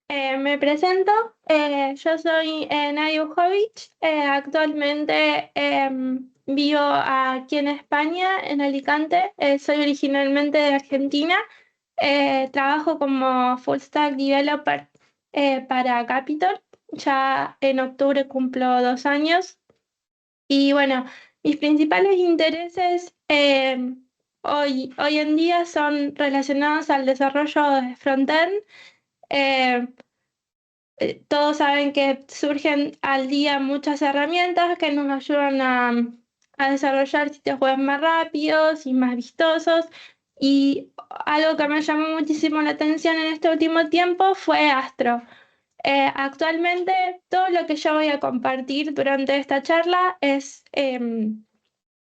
Me presento, yo soy Nadia Ujovich, actualmente vivo aquí en España, en Alicante. Soy originalmente de Argentina. Trabajo como full stack developer para Capitol. Ya en octubre cumplo 2 años y bueno, mis principales intereses hoy en día son relacionados al desarrollo de frontend. Eh, Todos saben que surgen al día muchas herramientas que nos ayudan a desarrollar sitios web más rápidos y más vistosos. Y algo que me llamó muchísimo la atención en este último tiempo fue Astro. Actualmente todo lo que yo voy a compartir durante esta charla es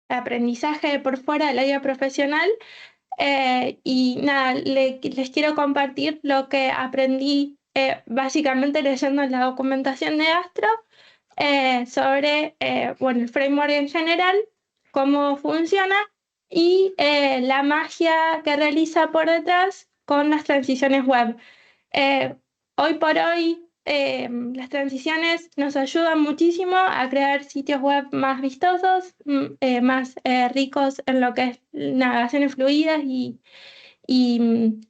aprendizaje por fuera del área profesional. Y nada, les quiero compartir lo que aprendí básicamente leyendo la documentación de Astro sobre bueno, el framework en general, cómo funciona y la magia que realiza por detrás con las transiciones web. Eh, Hoy por hoy, las transiciones nos ayudan muchísimo a crear sitios web más vistosos, más ricos en lo que es navegaciones fluidas y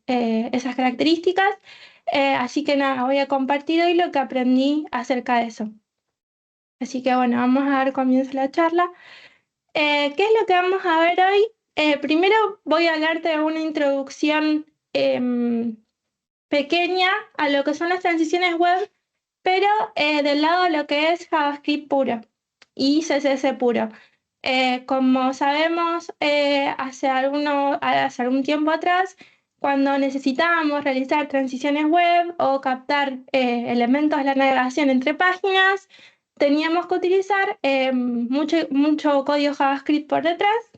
esas características. Así que nada, voy a compartir hoy lo que aprendí acerca de eso. Así que bueno, vamos a dar comienzo a la charla. ¿Qué es lo que vamos a ver hoy? Primero voy a hablarte de una introducción pequeña a lo que son las transiciones web, pero del lado de lo que es JavaScript puro y CSS puro. Como sabemos, hace algún tiempo atrás, cuando necesitábamos realizar transiciones web o captar elementos de la navegación entre páginas, teníamos que utilizar mucho código JavaScript por detrás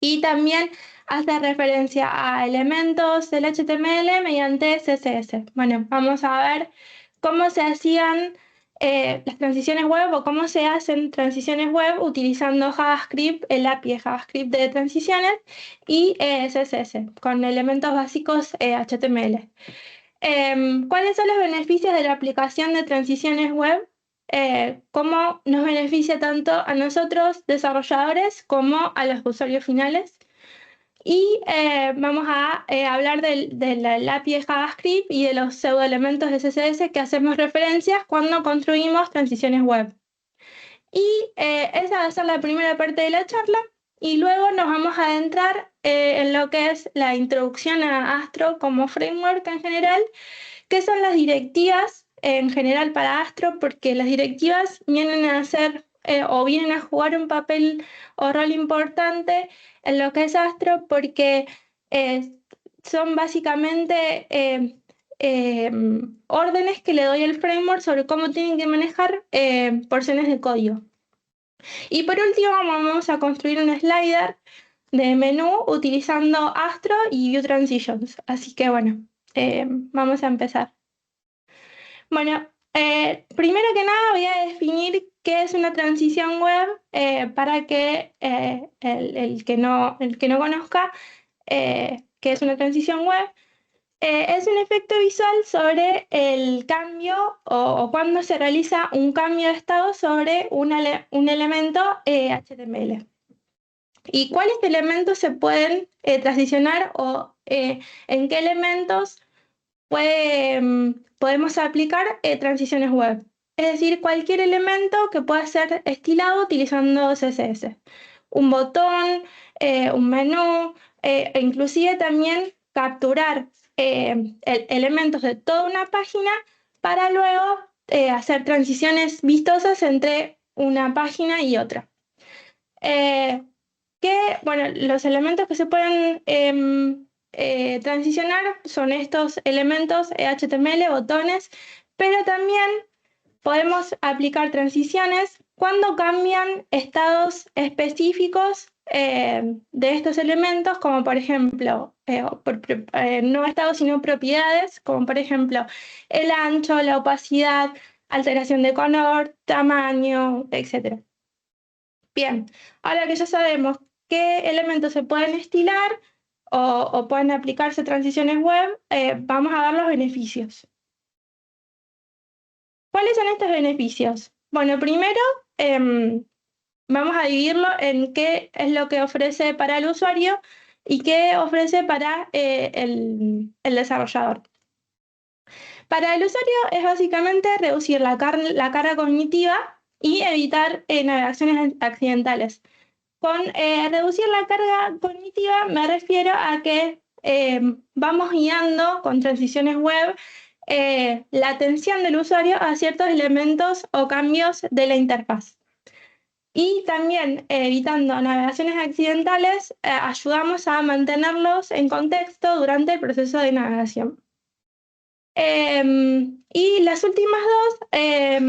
y también hace referencia a elementos del HTML mediante CSS. Bueno, vamos a ver cómo se hacían las transiciones web o cómo se hacen transiciones web utilizando JavaScript, el API de JavaScript de transiciones y CSS con elementos básicos HTML. ¿Cuáles son los beneficios de la aplicación de transiciones web? ¿Cómo nos beneficia tanto a nosotros, desarrolladores, como a los usuarios finales? Y vamos a hablar del API de JavaScript y de los pseudoelementos de CSS que hacemos referencias cuando construimos transiciones web. Y esa va a ser la primera parte de la charla. Y luego nos vamos a adentrar en lo que es la introducción a Astro como framework en general, qué son las directivas en general para Astro, porque las directivas vienen a ser o vienen a jugar un papel o rol importante en lo que es Astro, porque eh, son básicamente eh, órdenes que le doy al framework sobre cómo tienen que manejar porciones de código. Y por último, vamos a construir un slider de menú utilizando Astro y View Transitions. Así que bueno, vamos a empezar. Bueno, primero que nada voy a definir qué es una transición web para que el que no conozca qué es una transición web. Es un efecto visual sobre el cambio o cuando se realiza un cambio de estado sobre un elemento HTML. ¿Y cuáles elementos se pueden transicionar o en qué elementos podemos aplicar transiciones web? Es decir, cualquier elemento que pueda ser estilado utilizando CSS. Un botón, un menú, e inclusive también capturar elementos de toda una página para luego hacer transiciones vistosas entre una página y otra. Bueno, los elementos que se pueden transicionar son estos elementos HTML, botones, pero también podemos aplicar transiciones cuando cambian estados específicos de estos elementos, como por ejemplo, no estados sino propiedades, como por ejemplo el ancho, la opacidad, alteración de color, tamaño, etc. Bien, ahora que ya sabemos qué elementos se pueden estilar o pueden aplicarse transiciones web, vamos a ver los beneficios. ¿Cuáles son estos beneficios? Bueno, primero vamos a dividirlo en qué es lo que ofrece para el usuario y qué ofrece para el desarrollador. Para el usuario es básicamente reducir la carga cognitiva y evitar navegaciones accidentales. Con reducir la carga cognitiva me refiero a que vamos guiando con transiciones web la atención del usuario a ciertos elementos o cambios de la interfaz. Y también evitando navegaciones accidentales, ayudamos a mantenerlos en contexto durante el proceso de navegación. Y las últimas dos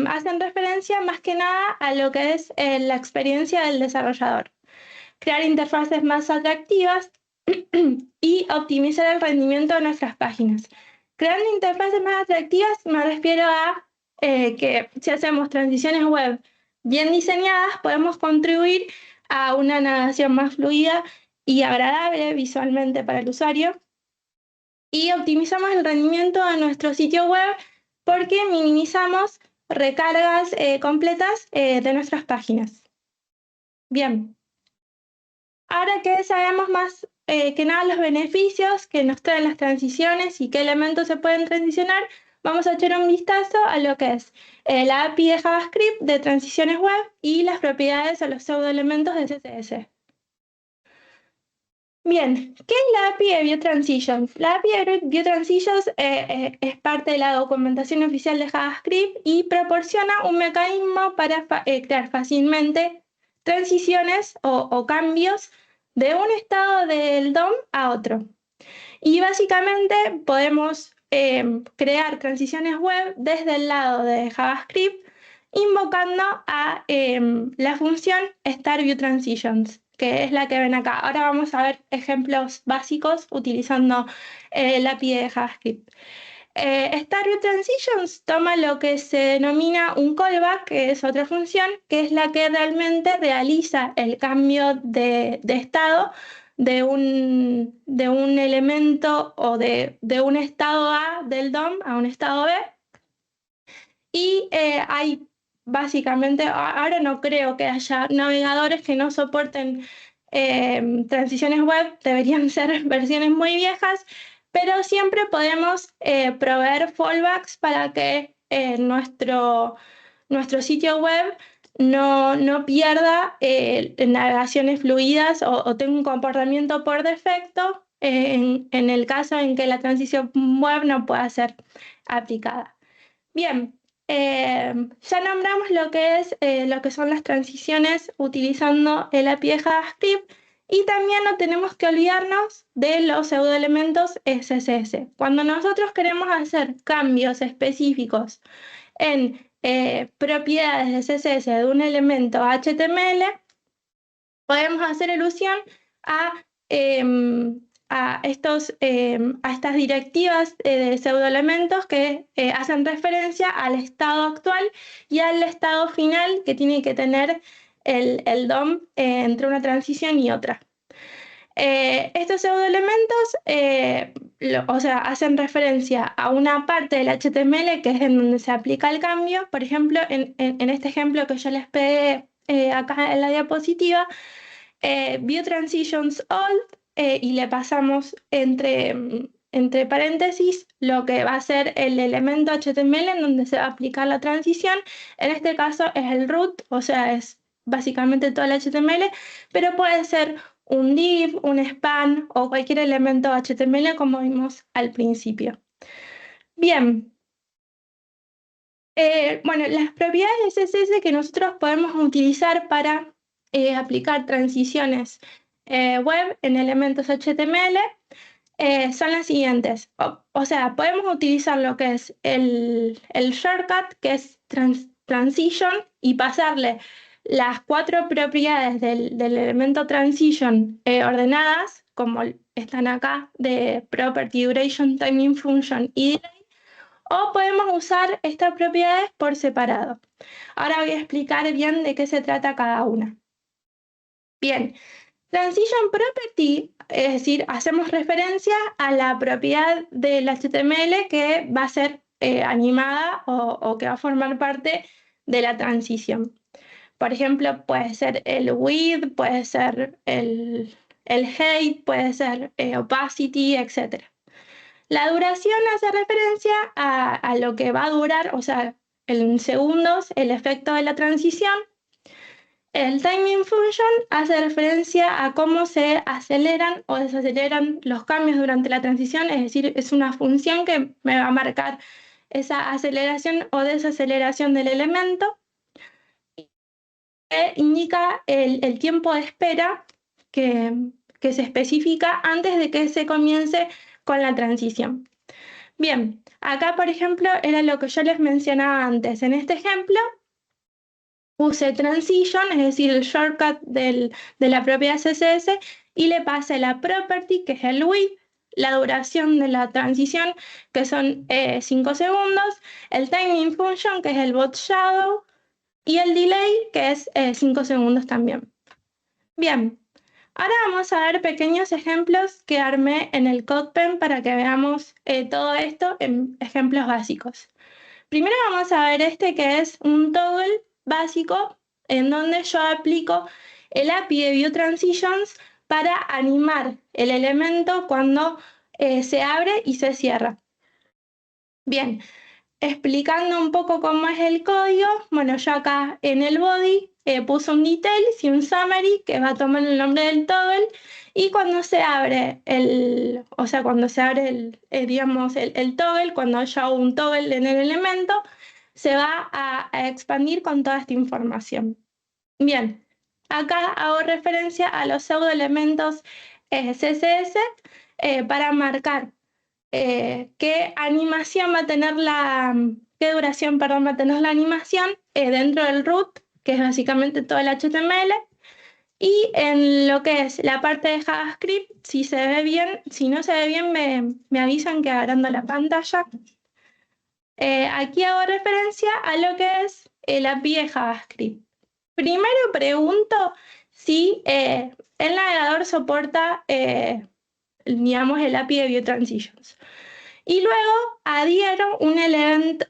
hacen referencia más que nada a lo que es la experiencia del desarrollador. Crear interfaces más atractivas y optimizar el rendimiento de nuestras páginas. Creando interfaces más atractivas me refiero a que si hacemos transiciones web bien diseñadas, podemos contribuir a una navegación más fluida y agradable visualmente para el usuario. Y optimizamos el rendimiento de nuestro sitio web porque minimizamos recargas completas de nuestras páginas. Bien. Ahora que sabemos más que nada los beneficios que nos traen las transiciones y qué elementos se pueden transicionar, vamos a echar un vistazo a lo que es la API de JavaScript de transiciones web y las propiedades o los pseudoelementos de CSS. Bien, ¿qué es la API de BioTransitions? La API de BioTransitions es parte de la documentación oficial de JavaScript y proporciona un mecanismo para crear fácilmente transiciones o cambios de un estado del DOM a otro. Y básicamente podemos crear transiciones web desde el lado de JavaScript invocando a la función startViewTransitions, que es la que ven acá. Ahora vamos a ver ejemplos básicos utilizando la API de JavaScript. StartViewTransitions toma lo que se denomina un callback, que es otra función, que es la que realmente realiza el cambio de estado de un elemento o de un estado A del DOM a un estado B. Y hay básicamente, ahora no creo que haya navegadores que no soporten transiciones web, deberían ser versiones muy viejas, pero siempre podemos proveer fallbacks para que nuestro sitio web no pierda navegaciones fluidas o tenga un comportamiento por defecto en el caso en que la transición web no pueda ser aplicada. Bien, ya nombramos lo que son las transiciones utilizando el API de JavaScript y también no tenemos que olvidarnos de los pseudoelementos CSS. Cuando nosotros queremos hacer cambios específicos en propiedades de CSS de un elemento HTML, podemos hacer alusión a, a estas directivas de pseudoelementos que hacen referencia al estado actual y al estado final que tiene que tener el DOM entre una transición y otra. Estos pseudoelementos hacen referencia a una parte del HTML que es en donde se aplica el cambio. Por ejemplo, en este ejemplo que yo les pegué acá en la diapositiva, BioTransitions Old y le pasamos entre paréntesis lo que va a ser el elemento HTML en donde se va a aplicar la transición. En este caso es el root, o sea, es básicamente todo el HTML, pero puede ser un div, un span o cualquier elemento HTML como vimos al principio. Bien. Bueno, las propiedades de CSS que nosotros podemos utilizar para aplicar transiciones web en elementos HTML son las siguientes. O sea, podemos utilizar lo que es el shortcut, que es transition, y pasarle las 4 propiedades del elemento transition ordenadas, como están acá, de property, duration, timing function y delay, o podemos usar estas propiedades por separado. Ahora voy a explicar bien de qué se trata cada una. Bien, Transition Property, es decir, hacemos referencia a la propiedad del HTML que va a ser animada o que va a formar parte de la transición. Por ejemplo, puede ser el width, puede ser el height, puede ser opacity, etc. La duración hace referencia a lo que va a durar, o sea, en segundos, el efecto de la transición. El timing function hace referencia a cómo se aceleran o desaceleran los cambios durante la transición, es decir, es una función que me va a marcar esa aceleración o desaceleración del elemento, que indica el tiempo de espera que, que se especifica antes de que se comience con la transición. Bien, acá por ejemplo era lo que yo les mencionaba antes. En este ejemplo puse transition, es decir, el shortcut de la propiedad CSS, y le pasé la property, que es el width, la duración de la transición, que son 5 segundos, el timing function, que es el bot shadow, y el delay, que es 5 segundos también. Bien, ahora vamos a ver pequeños ejemplos que armé en el CodePen para que veamos todo esto en ejemplos básicos. Primero vamos a ver este que es un toggle básico en donde yo aplico el API de View Transitions para animar el elemento cuando se abre y se cierra. Bien, explicando un poco cómo es el código, bueno, yo acá en el body puse un details y un summary que va a tomar el nombre del toggle, y cuando se abre cuando se abre digamos, el toggle, cuando yo hago un toggle en el elemento, se va a expandir con toda esta información. Bien, acá hago referencia a los pseudoelementos CSS para marcar qué animación va a tener qué duración, perdón, va a tener la animación dentro del root, que es básicamente todo el HTML, y en lo que es la parte de JavaScript, si se ve bien, si no se ve bien, me avisan que agrando la pantalla. Aquí hago referencia a lo que es el API de JavaScript. Primero pregunto si el navegador soporta, digamos, el API de View Transitions. Y luego adhiero un evento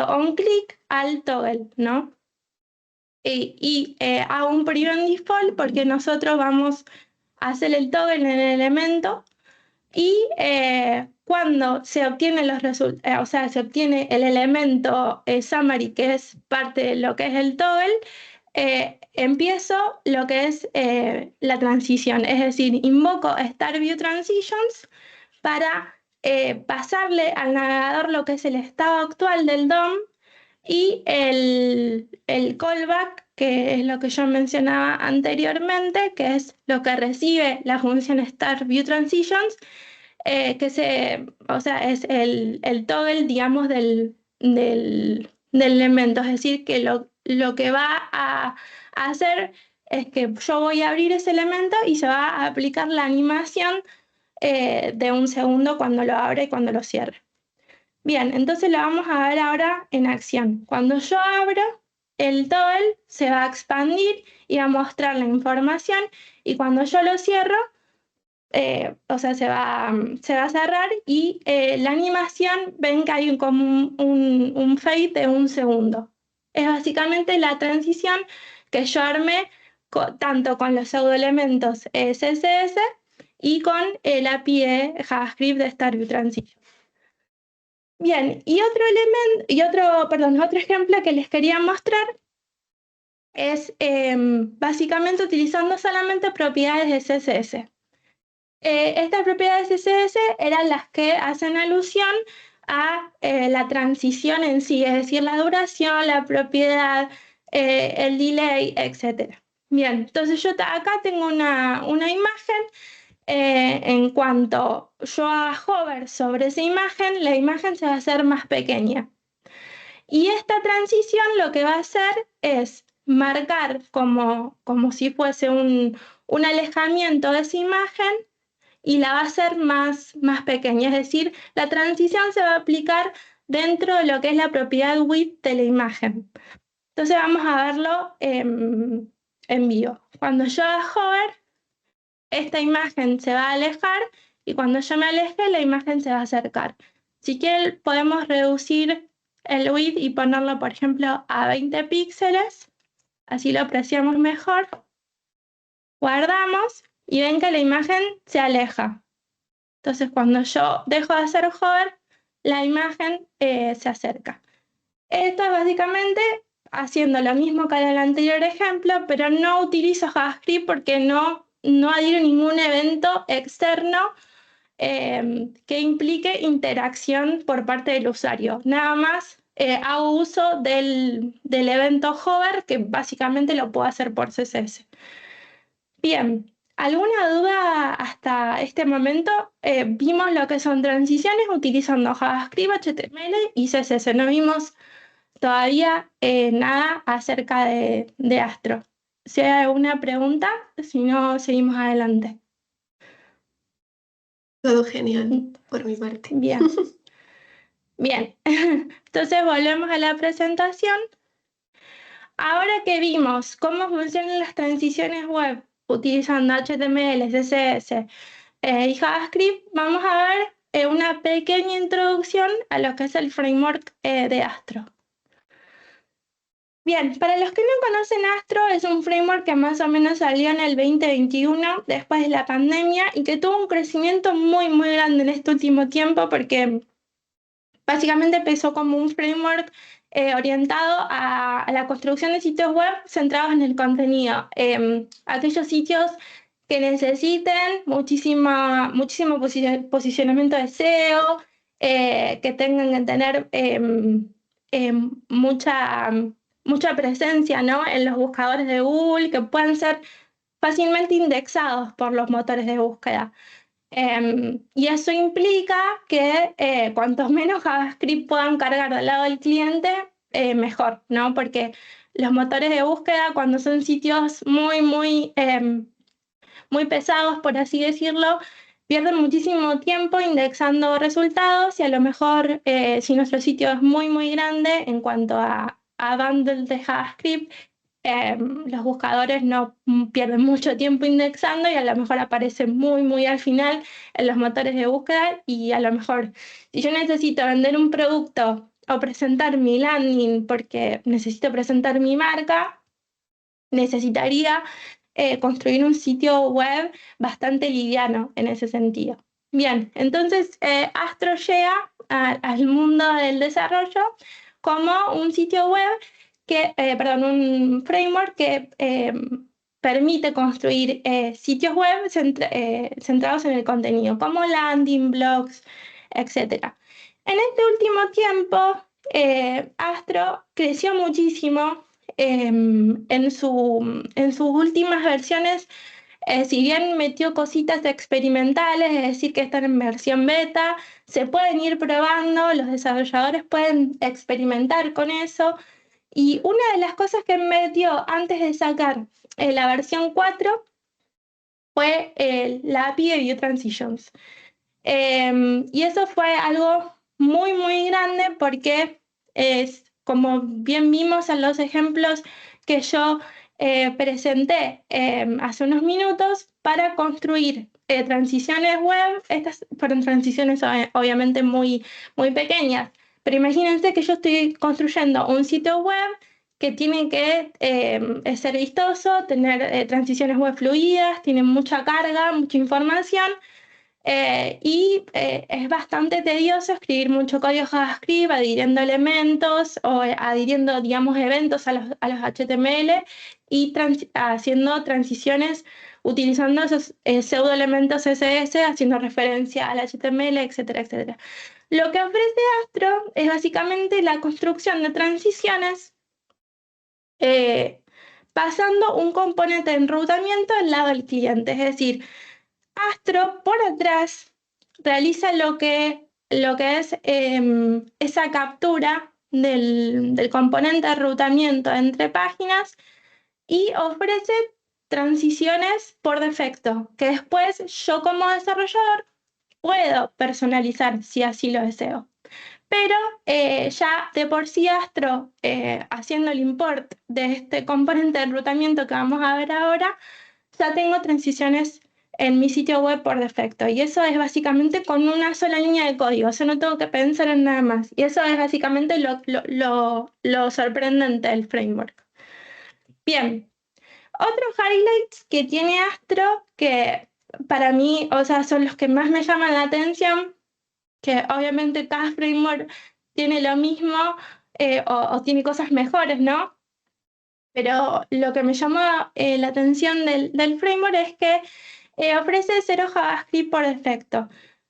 onClick al toggle, ¿no? Hago un prevent default porque nosotros vamos a hacer el toggle en el elemento, y cuando se obtienen los resultados, o sea, se obtiene el elemento summary, que es parte de lo que es el toggle, empiezo lo que es la transición, es decir, invoco Start View Transitions para pasarle al navegador lo que es el estado actual del DOM, y el callback, que es lo que yo mencionaba anteriormente, que es lo que recibe la función Start View Transitions, o sea, es el toggle, digamos, del elemento. Es decir, que lo que va a hacer es que yo voy a abrir ese elemento y se va a aplicar la animación de un segundo cuando lo abre y cuando lo cierre. Bien, entonces lo vamos a ver ahora en acción. Cuando yo abro, el toggle se va a expandir y va a mostrar la información, y cuando yo lo cierro, o sea, se va a cerrar, y la animación, ven que hay como un fade de un segundo. Es básicamente la transición que yo armé tanto con los pseudoelementos CSS y con el API de JavaScript de Start View Transition. Bien, y otro ejemplo que les quería mostrar es básicamente utilizando solamente propiedades de CSS. Estas propiedades CSS eran las que hacen alusión a la transición en sí, es decir, la duración, la propiedad, el delay, etc. Bien, entonces yo acá tengo una imagen. En cuanto yo haga hover sobre esa imagen, la imagen se va a hacer más pequeña. Y esta transición lo que va a hacer es marcar como si fuese un alejamiento de esa imagen, y la va a hacer más pequeña. Es decir, la transición se va a aplicar dentro de lo que es la propiedad width de la imagen. Entonces vamos a verlo en vivo. Cuando yo haga hover, esta imagen se va a alejar, y cuando yo me aleje, la imagen se va a acercar. Si quieren, podemos reducir el width y ponerlo, por ejemplo, a 20 píxeles. Así lo apreciamos mejor. Guardamos y ven que la imagen se aleja. Entonces, cuando yo dejo de hacer hover, la imagen se acerca. Esto es básicamente haciendo lo mismo que en el anterior ejemplo, pero no utilizo JavaScript porque no adhiero ningún evento externo que implique interacción por parte del usuario. Nada más hago uso del evento hover, que básicamente lo puedo hacer por CSS. Bien, ¿alguna duda hasta este momento? Vimos lo que son transiciones utilizando JavaScript, HTML y CSS. No vimos todavía nada acerca de Astro. Si hay alguna pregunta, si no, seguimos adelante. Todo genial, por mi parte. Bien. Bien, entonces volvemos a la presentación. Ahora que vimos cómo funcionan las transiciones web utilizando HTML, CSS y JavaScript, vamos a ver una pequeña introducción a lo que es el framework de Astro. Bien, para los que no conocen Astro, es un framework que más o menos salió en el 2021, después de la pandemia, y que tuvo un crecimiento muy, muy grande en este último tiempo, porque básicamente empezó como un framework orientado a la construcción de sitios web centrados en el contenido. Aquellos sitios que necesiten muchísimo posicionamiento de SEO, que tengan que tener mucha presencia, ¿no?, en los buscadores de Google, que puedan ser fácilmente indexados por los motores de búsqueda. Y eso implica que cuanto menos JavaScript puedan cargar del lado del cliente, mejor, ¿no? Porque los motores de búsqueda, cuando son sitios muy pesados, por así decirlo, pierden muchísimo tiempo indexando resultados, y a lo mejor si nuestro sitio es muy grande en cuanto a bundle de JavaScript, los buscadores no pierden mucho tiempo indexando y a lo mejor aparecen muy al final en los motores de búsqueda. Y a lo mejor, si yo necesito vender un producto o presentar mi landing porque necesito presentar mi marca, necesitaría construir un sitio web bastante liviano en ese sentido. Bien, entonces Astro llega al mundo del desarrollo como un sitio web un framework que permite construir sitios web centrados en el contenido, como landing, blogs, etc. En este último tiempo, Astro creció muchísimo. En sus últimas versiones, si bien metió cositas experimentales, es decir, que están en versión beta, se pueden ir probando, los desarrolladores pueden experimentar con eso. Y una de las cosas que metió antes de sacar la versión 4 fue la API de View Transitions. Y eso fue algo muy grande, porque es, como bien vimos en los ejemplos que yo presenté hace unos minutos, para construir transiciones web. Estas fueron transiciones obviamente muy pequeñas, pero imagínense que yo estoy construyendo un sitio web que tiene que ser vistoso, tener transiciones web fluidas, tiene mucha carga, mucha información. Y es bastante tedioso escribir mucho código JavaScript, adhiriendo elementos o adhiriendo, digamos, eventos a los HTML y haciendo transiciones utilizando esos pseudoelementos CSS, haciendo referencia al HTML, etcétera, etcétera. Lo que ofrece Astro es básicamente la construcción de transiciones pasando un componente de enrutamiento al lado del cliente. Es decir, Astro por atrás realiza lo que es esa captura del componente de enrutamiento entre páginas, y ofrece transiciones por defecto, que después yo como desarrollador puedo personalizar si así lo deseo. Pero ya de por sí Astro, haciendo el import de este componente de enrutamiento que vamos a ver ahora, ya tengo transiciones en mi sitio web por defecto. Y eso es básicamente con una sola línea de código. Yo no tengo que pensar en nada más. Y eso es básicamente lo sorprendente del framework. Bien, otros highlights que tiene Astro, que para mí, o sea, son los que más me llaman la atención, que obviamente cada framework tiene lo mismo o tiene cosas mejores, ¿no? Pero lo que me llamó la atención del framework es que ofrece cero JavaScript por defecto.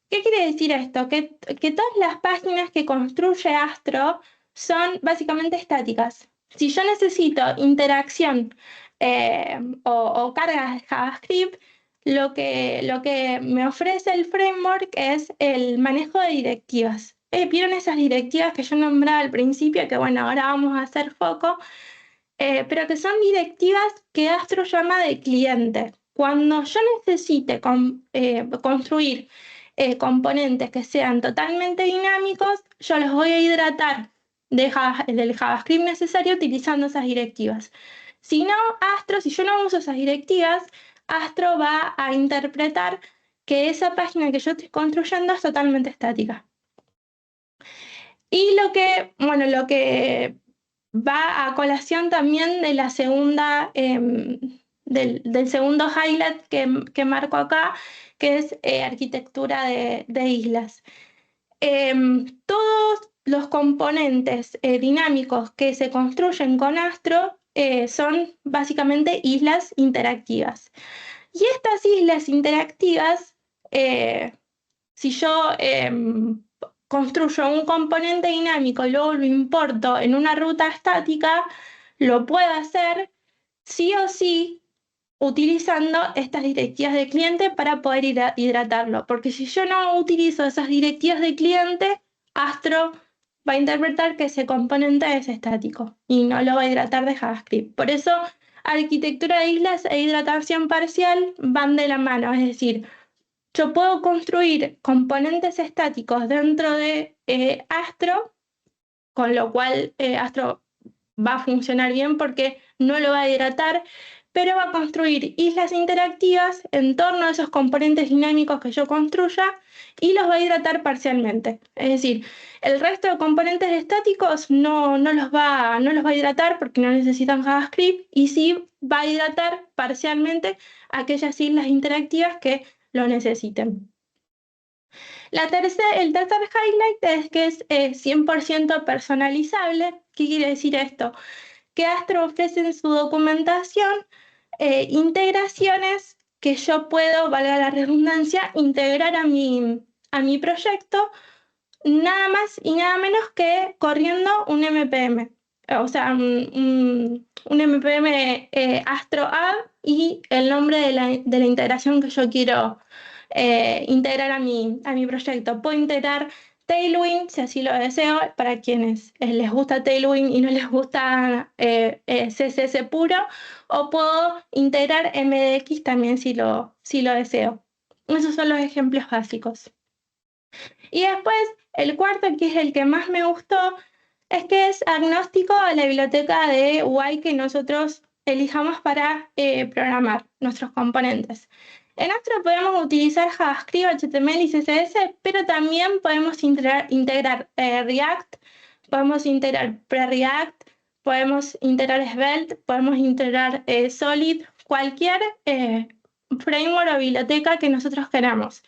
¿Qué quiere decir esto? Que todas las páginas que construye Astro son básicamente estáticas. Si yo necesito interacción o cargas de JavaScript, lo que me ofrece el framework es el manejo de directivas. ¿Vieron esas directivas que yo nombraba al principio? Que bueno, ahora vamos a hacer foco. Pero que son directivas que Astro llama de cliente. Cuando yo necesite construir componentes que sean totalmente dinámicos, yo los voy a hidratar del JavaScript necesario utilizando esas directivas. Si no, Astro, si yo no uso esas directivas, Astro va a interpretar que esa página que yo estoy construyendo es totalmente estática. Y lo que va a colación también de la segunda, del segundo highlight que marco acá, que es arquitectura de islas. Todos los componentes dinámicos que se construyen con Astro son básicamente islas interactivas. Y estas islas interactivas, si yo construyo un componente dinámico y luego lo importo en una ruta estática, lo puedo hacer sí o sí utilizando estas directivas de cliente para poder hidratarlo. Porque si yo no utilizo esas directivas de cliente, Astro va a interpretar que ese componente es estático y no lo va a hidratar de JavaScript. Por eso, arquitectura de islas e hidratación parcial van de la mano, es decir, yo puedo construir componentes estáticos dentro de Astro, con lo cual Astro va a funcionar bien porque no lo va a hidratar, pero va a construir islas interactivas en torno a esos componentes dinámicos que yo construya y los va a hidratar parcialmente. Es decir, el resto de componentes estáticos no los va a hidratar porque no necesitan JavaScript y sí va a hidratar parcialmente aquellas islas interactivas que lo necesiten. El tercer highlight es que es 100% personalizable. ¿Qué quiere decir esto? Que Astro ofrece en su documentación integraciones que yo puedo, valga la redundancia, integrar a mi proyecto, nada más y nada menos que corriendo un MPM. O sea, un MPM Astro Add y el nombre de la integración que yo quiero integrar a mi proyecto. Puedo integrar Tailwind, si así lo deseo, para quienes les gusta Tailwind y no les gusta CSS puro, o puedo integrar MDX también si lo deseo. Esos son los ejemplos básicos. Y después, el cuarto, que es el que más me gustó, es que es agnóstico a la biblioteca de UI que nosotros elijamos para programar nuestros componentes. En Astro podemos utilizar JavaScript, HTML y CSS, pero también podemos integrar React, podemos integrar pre-React, podemos integrar Svelte, podemos integrar Solid, cualquier framework o biblioteca que nosotros queramos.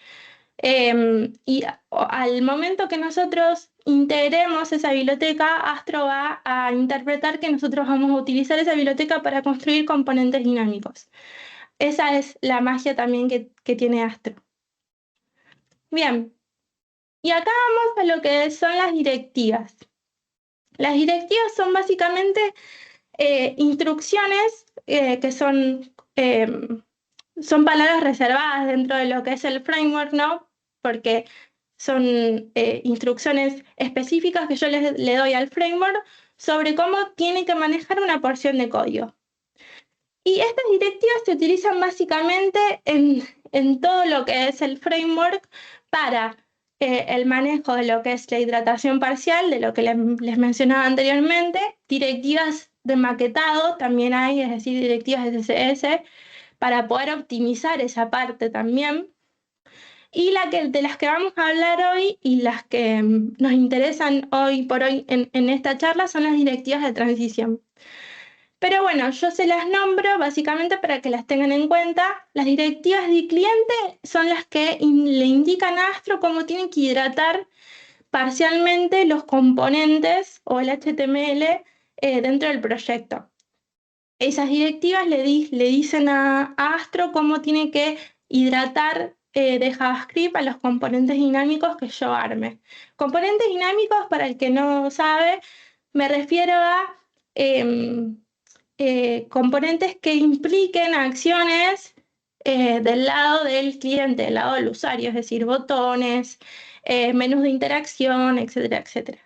Y al momento que nosotros integremos esa biblioteca, Astro va a interpretar que nosotros vamos a utilizar esa biblioteca para construir componentes dinámicos. Esa es la magia también que tiene Astro. Bien, y acá vamos a lo que son las directivas. Las directivas son básicamente instrucciones que son palabras reservadas dentro de lo que es el framework, ¿no? Porque son instrucciones específicas que yo le doy al framework sobre cómo tiene que manejar una porción de código. Y estas directivas se utilizan básicamente en todo lo que es el framework para el manejo de lo que es la hidratación parcial, de lo que les mencionaba anteriormente, directivas de maquetado también hay, es decir, directivas de CSS, para poder optimizar esa parte también. Y de las que vamos a hablar hoy y las que nos interesan hoy por hoy en esta charla son las directivas de transición. Pero bueno, yo se las nombro básicamente para que las tengan en cuenta. Las directivas de cliente son las que le indican a Astro cómo tiene que hidratar parcialmente los componentes o el HTML dentro del proyecto. Esas directivas le dicen a Astro cómo tiene que hidratar de JavaScript a los componentes dinámicos que yo arme. Componentes dinámicos, para el que no sabe, me refiero a componentes que impliquen acciones del lado del cliente, del lado del usuario, es decir, botones, menús de interacción, etcétera, etcétera.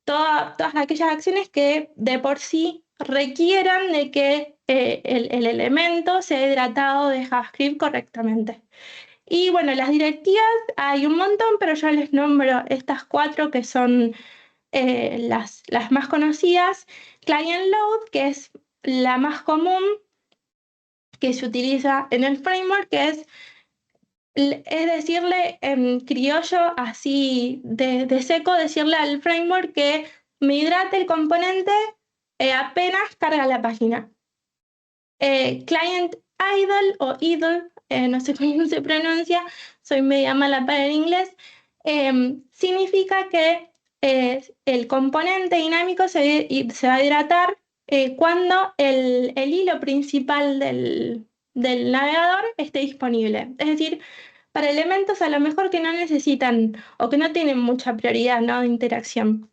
Todas aquellas acciones que de por sí requieran de que el elemento sea hidratado de JavaScript correctamente. Y bueno, las directivas hay un montón, pero yo les nombro estas 4 que son las más conocidas. Client Load, que es la más común que se utiliza en el framework, que es decirle en criollo, así de seco, decirle al framework que me hidrate el componente apenas carga la página. Client idle o idle, no sé cómo se pronuncia, soy media mala para el inglés, significa que el componente dinámico se va a hidratar cuando el hilo principal del navegador esté disponible. Es decir, para elementos a lo mejor que no necesitan o que no tienen mucha prioridad, ¿no?, de interacción.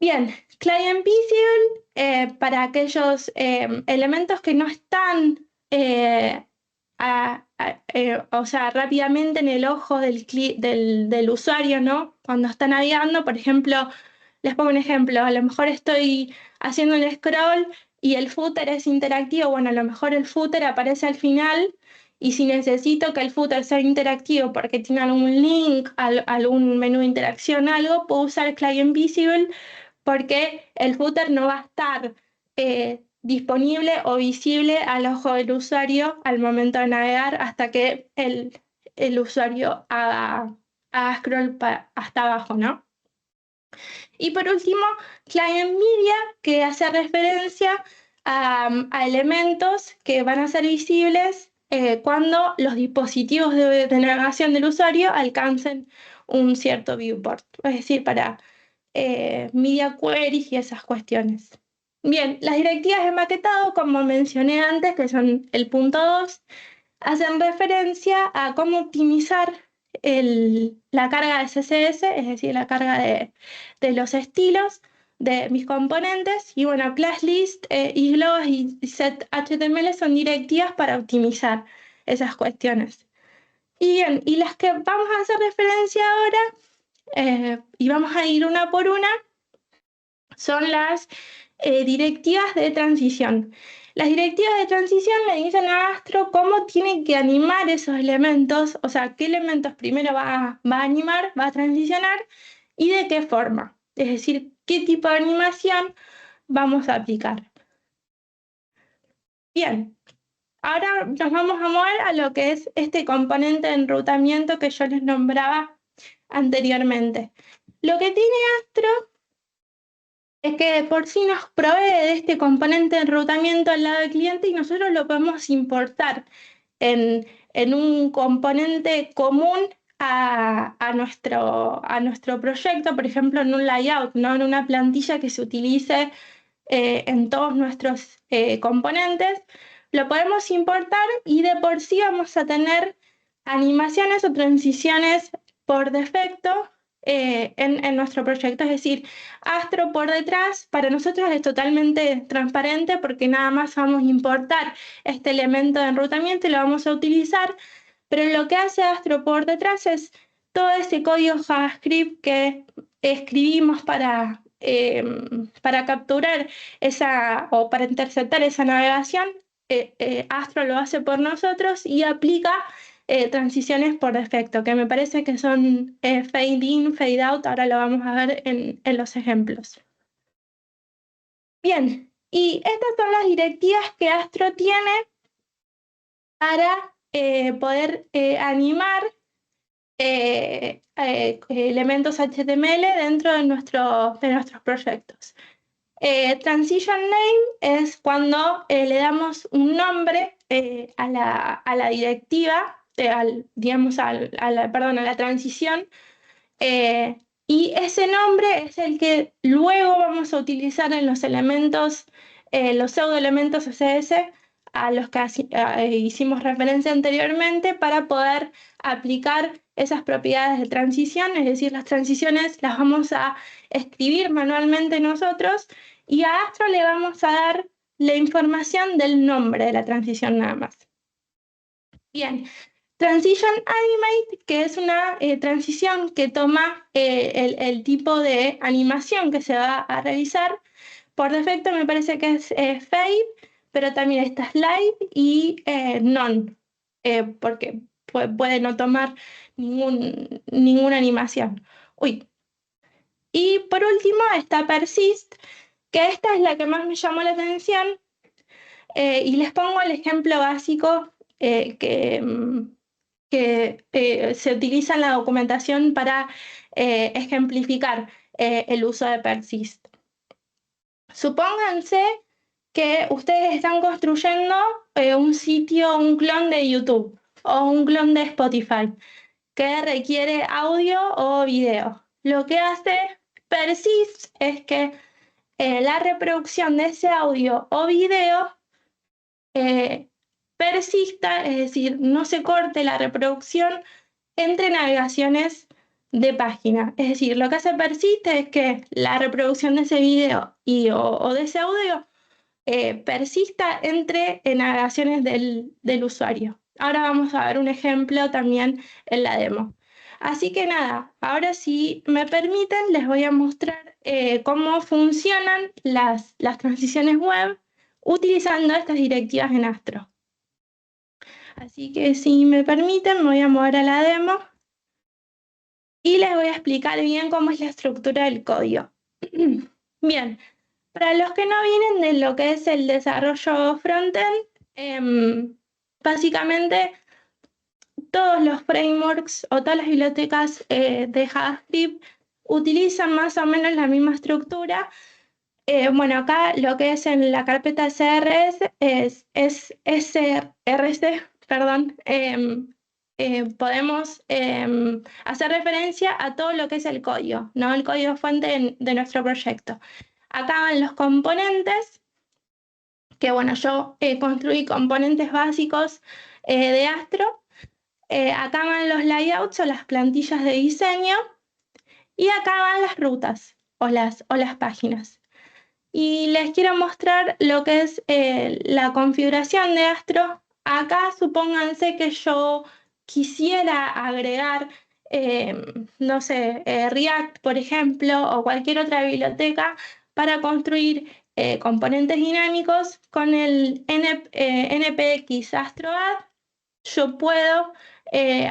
Bien, Client Visible, para aquellos elementos que no están o sea, rápidamente en el ojo del usuario, ¿no? Cuando está navegando, por ejemplo, les pongo un ejemplo, a lo mejor estoy haciendo un scroll y el footer es interactivo, bueno, a lo mejor el footer aparece al final y si necesito que el footer sea interactivo porque tiene algún link, algún menú de interacción, algo, puedo usar Client Visible porque el footer no va a estar disponible o visible al ojo del usuario al momento de navegar hasta que el usuario haga scroll hasta abajo, ¿no? Y por último, Client Media, que hace referencia a elementos que van a ser visibles cuando los dispositivos de navegación del usuario alcancen un cierto viewport, es decir, para media queries y esas cuestiones. Bien, las directivas de maquetado, como mencioné antes, que son el punto 2, hacen referencia a cómo optimizar la carga de CSS, es decir, la carga de los estilos de mis componentes. Y bueno, ClassList, isGlows y setHTML son directivas para optimizar esas cuestiones. Y bien, y las que vamos a hacer referencia ahora, y vamos a ir una por una, son las directivas de transición. Las directivas de transición le dicen a Astro cómo tiene que animar esos elementos, o sea, qué elementos primero va a animar, va a transicionar y de qué forma. Es decir, qué tipo de animación vamos a aplicar. Bien, ahora nos vamos a mover a lo que es este componente de enrutamiento que yo les nombraba anteriormente. Lo que tiene Astro es que de por sí nos provee de este componente de enrutamiento al lado del cliente y nosotros lo podemos importar en un componente común a nuestro proyecto, por ejemplo, en un layout, ¿no?, en una plantilla que se utilice en todos nuestros componentes. Lo podemos importar y de por sí vamos a tener animaciones o transiciones por defecto en nuestro proyecto. Es decir, Astro por detrás para nosotros es totalmente transparente porque nada más vamos a importar este elemento de enrutamiento y lo vamos a utilizar, pero lo que hace Astro por detrás es todo ese código JavaScript que escribimos para capturar o para interceptar esa navegación. Astro lo hace por nosotros y aplica transiciones por defecto, que me parece que son fade in, fade out, ahora lo vamos a ver en los ejemplos. Bien, y estas son las directivas que Astro tiene para poder animar elementos HTML dentro de nuestros proyectos. Transition name es cuando le damos un nombre a la directiva, digamos, perdón, a la transición, y ese nombre es el que luego vamos a utilizar en los elementos, los pseudoelementos CSS a los que hicimos referencia anteriormente para poder aplicar esas propiedades de transición, es decir, las transiciones las vamos a escribir manualmente nosotros y a Astro le vamos a dar la información del nombre de la transición nada más. Bien, Transition Animate, que es una transición que toma el tipo de animación que se va a realizar. Por defecto me parece que es Fade, pero también está Slide y None, porque puede no tomar ninguna animación. Uy. Y por último está Persist, que esta es la que más me llamó la atención, y les pongo el ejemplo básico que se utiliza en la documentación para ejemplificar el uso de Persist. Supónganse que ustedes están construyendo un sitio, un clon de YouTube o un clon de Spotify que requiere audio o video. Lo que hace Persist es que la reproducción de ese audio o video persista, es decir, no se corte la reproducción entre navegaciones de página. Es decir, lo que hace persiste es que la reproducción de ese video o de ese audio persista entre navegaciones del usuario. Ahora vamos a ver un ejemplo también en la demo. Así que nada, ahora si me permiten les voy a mostrar cómo funcionan las transiciones web utilizando estas directivas en Astro. Así que si me permiten, me voy a mover a la demo y les voy a explicar bien cómo es la estructura del código. Bien, para los que no vienen de lo que es el desarrollo frontend, básicamente todos los frameworks o todas las bibliotecas de JavaScript utilizan más o menos la misma estructura. Bueno, acá lo que es en la carpeta CRS es SRC, perdón, podemos hacer referencia a todo lo que es el código, ¿no? El código fuente de nuestro proyecto. Acá van los componentes, que bueno, yo construí componentes básicos de Astro. Acá van los layouts o las plantillas de diseño. Y acá van las rutas o las páginas. Y les quiero mostrar lo que es la configuración de Astro. Acá supónganse que yo quisiera agregar, no sé, React, por ejemplo, o cualquier otra biblioteca para construir componentes dinámicos con el npx astroadd. Yo puedo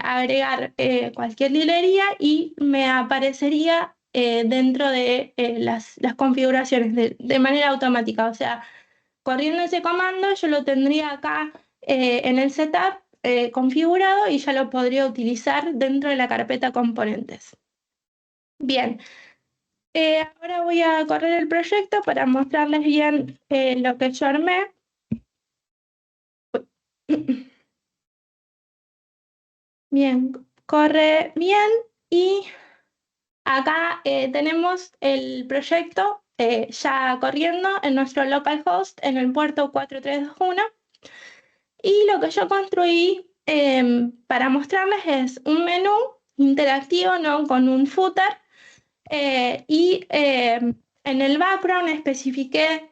agregar cualquier librería y me aparecería dentro de las configuraciones de manera automática. O sea, corriendo ese comando yo lo tendría acá en el setup configurado y ya lo podría utilizar dentro de la carpeta componentes. Bien, ahora voy a correr el proyecto para mostrarles bien lo que yo armé. Bien, corre bien y acá tenemos el proyecto ya corriendo en nuestro localhost en el puerto 4321. Y lo que yo construí para mostrarles es un menú interactivo, ¿no? Con un footer. Y en el background especifiqué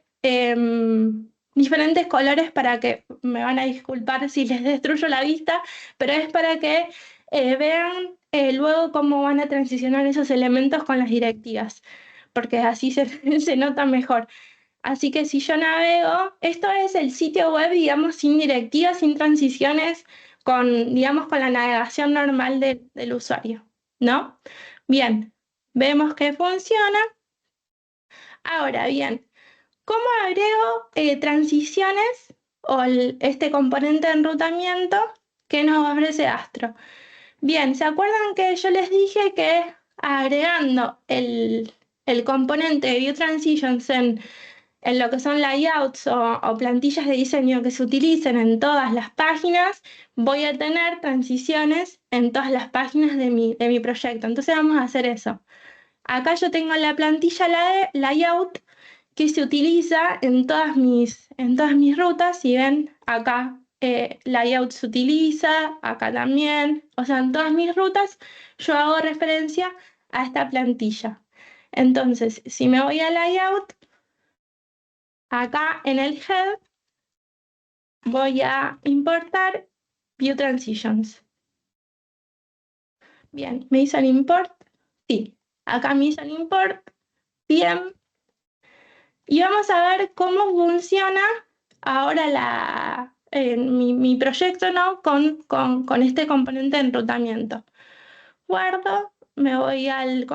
diferentes colores para que, me van a disculpar si les destruyo la vista, pero es para que vean luego cómo van a transicionar esos elementos con las directivas, porque así se nota mejor. Así que si yo navego, esto es el sitio web, digamos, sin directivas, sin transiciones, digamos, con la navegación normal del usuario, ¿no? Bien, vemos que funciona. Ahora bien, ¿cómo agrego transiciones o este componente de enrutamiento que nos ofrece Astro. Bien, ¿se acuerdan que yo les dije que agregando el componente de View Transitions en lo que son layouts o plantillas de diseño que se utilicen en todas las páginas, voy a tener transiciones en todas las páginas de mi proyecto? Entonces vamos a hacer eso. Acá yo tengo la plantilla layout que se utiliza en todas mis rutas. Si ven, acá layout se utiliza, acá también. O sea, en todas mis rutas yo hago referencia a esta plantilla. Entonces, si me voy a layout, acá en el head voy a importar View Transitions. Bien, ¿me hizo el import? Sí, acá me hizo el import. Bien. Y vamos a ver cómo funciona ahora mi proyecto, ¿no? con este componente de enrutamiento. Guardo, me voy al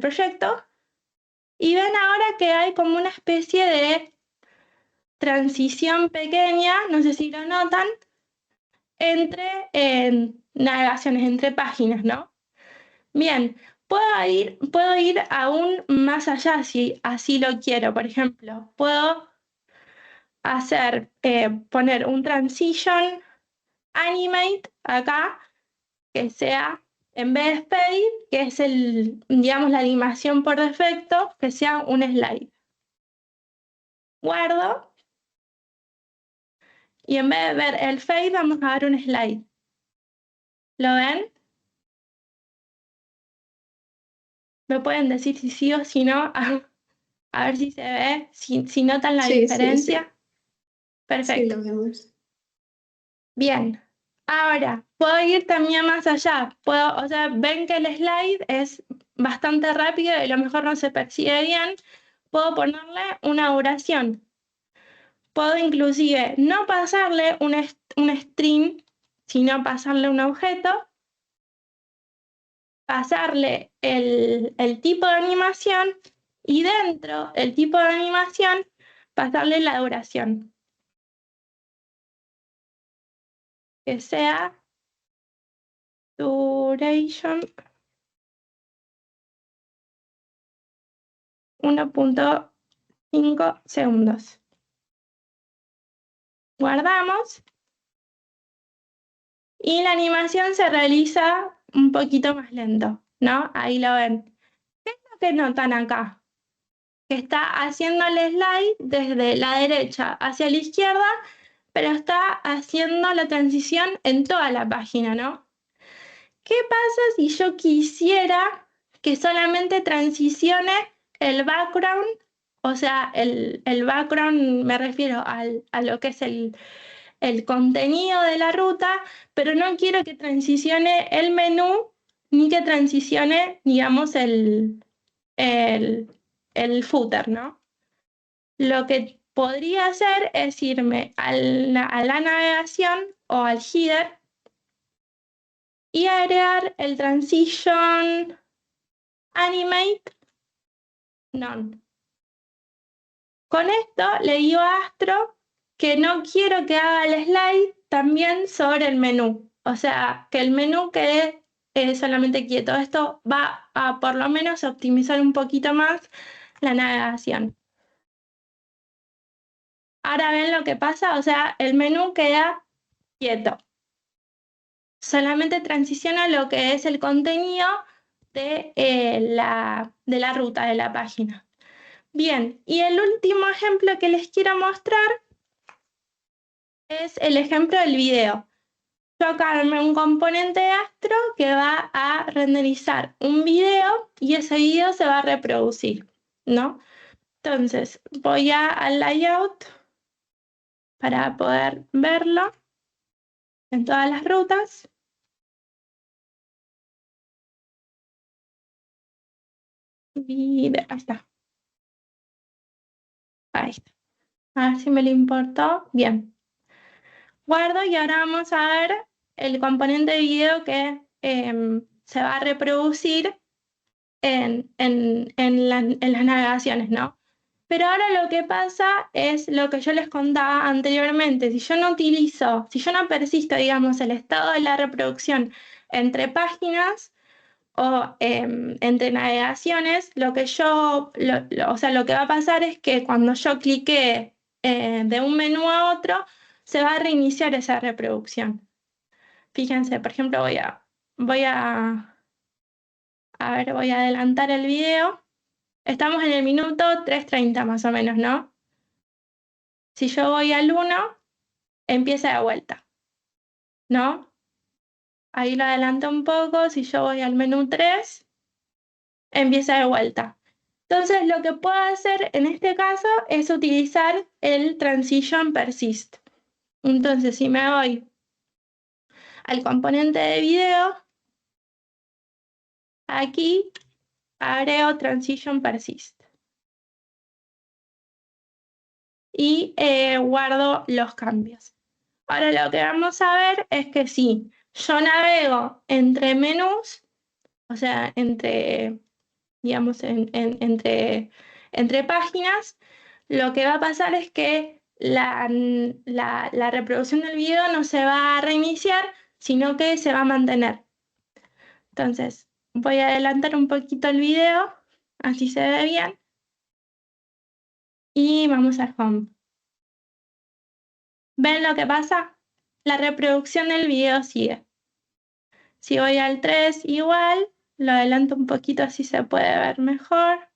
proyecto y ven ahora que hay como una especie de transición pequeña, no sé si lo notan, entre navegaciones, entre páginas, ¿no? Bien, puedo ir aún más allá si así lo quiero. Por ejemplo, puedo poner un transition animate acá, que sea, en vez de fade, que es digamos, la animación por defecto, que sea un slide. Guardo, y en vez de ver el fade, vamos a ver un slide. ¿Lo ven? ¿Me pueden decir si sí o si no? A ver si se ve, si notan la Sí, diferencia. sí. Sí Perfecto. lo vemos. Bien, ahora puedo ir también más allá. O sea, ven que el slide es bastante rápido y a lo mejor no se percibe bien. Puedo ponerle una duración. Puedo inclusive no pasarle un string, sino pasarle un objeto, pasarle el tipo de animación y dentro del tipo de animación pasarle la duración. Que sea duration 1.5 segundos. Guardamos y la animación se realiza un poquito más lento, ¿no? Ahí lo ven. ¿Qué es lo que notan acá? Que está haciendo el slide desde la derecha hacia la izquierda, pero está haciendo la transición en toda la página, ¿no? ¿Qué pasa si yo quisiera que solamente transicione el background? O sea, el background me refiero a lo que es el contenido de la ruta, pero no quiero que transicione el menú ni que transicione, digamos, el footer, ¿no? Lo que podría hacer es irme a la navegación o al header y agregar el transition animate none. Con esto le digo a Astro que no quiero que haga el slide también sobre el menú. O sea, que el menú quede solamente quieto. Esto va a por lo menos optimizar un poquito más la navegación. Ahora ven lo que pasa, o sea, el menú queda quieto. Solamente transiciona lo que es el contenido de la ruta, de la página. Bien, y el último ejemplo que les quiero mostrar es el ejemplo del video. Yo acá armé un componente de Astro que va a renderizar un video y ese video se va a reproducir, ¿no? Entonces voy al layout para poder verlo en todas las rutas. Video, ahí está. Ahí está. A ver si me lo importó. Bien. Guardo y ahora vamos a ver el componente de video que se va a reproducir en las navegaciones, ¿no? Pero ahora lo que pasa es lo que yo les contaba anteriormente. Si yo no persisto, digamos, el estado de la reproducción entre páginas o entre navegaciones, o sea, lo que va a pasar es que cuando yo clique de un menú a otro, se va a reiniciar esa reproducción. Fíjense, por ejemplo, voy voy a adelantar el video. Estamos en el minuto 3:30 más o menos, ¿no? Si yo voy al 1, empieza de vuelta, ¿no? Ahí lo adelanto un poco. Si yo voy al menú 3, empieza de vuelta. Entonces, lo que puedo hacer en este caso es utilizar el transition persist. Entonces, si me voy al componente de video, aquí agrego transition persist. Y guardo los cambios. Ahora lo que vamos a ver es que si yo navego entre menús, o sea, digamos, entre páginas, lo que va a pasar es que la reproducción del video no se va a reiniciar, sino que se va a mantener. Entonces, voy a adelantar un poquito el video, así se ve bien. Y vamos al home. ¿Ven lo que pasa? La reproducción del video sigue. Si voy al 3 igual, lo adelanto un poquito así se puede ver mejor.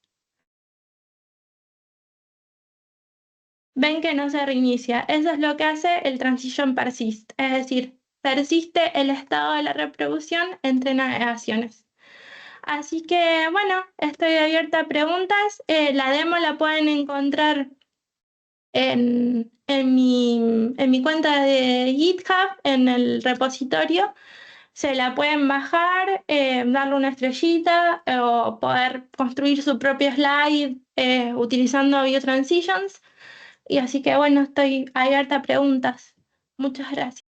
Ven que no se reinicia. Eso es lo que hace el transition persist, es decir, persiste el estado de la reproducción entre navegaciones. Así que bueno, estoy abierta a preguntas. La demo la pueden encontrar en mi cuenta de GitHub, en el repositorio. Se la pueden bajar, darle una estrellita o poder construir su propio slide utilizando biotransitions. Y así que bueno, estoy abierta a preguntas. Muchas gracias.